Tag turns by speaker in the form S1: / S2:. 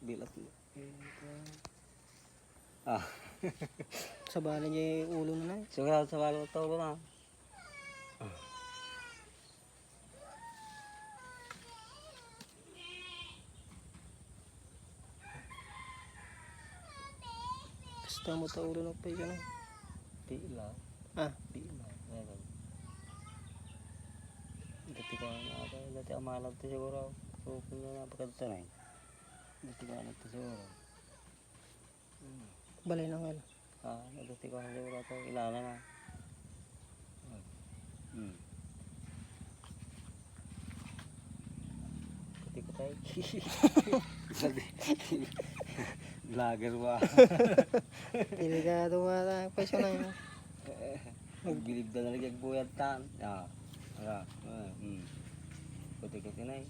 S1: Bilat. Ah.
S2: Sa bala niya yung ulo na na.
S1: Sigurado sa balo ito na.
S2: Basta mo ta ulo na pa yun.
S1: Pila.
S2: Ah,
S1: Pila. Meron. Dati ka na ako. Dati amalag ito siguro. So kung na napakadito na eh. Dati ka na ito siguro.
S2: balay na nga.
S1: Ah, dati ka na siguro ito. Ilana na. Dati ko tayo. Vlogger ba?
S2: Delikado nga pa siya na yun.
S1: Magbilib na nalagyan buyat tan. Ah. Ara. Kuti-kuti na eh.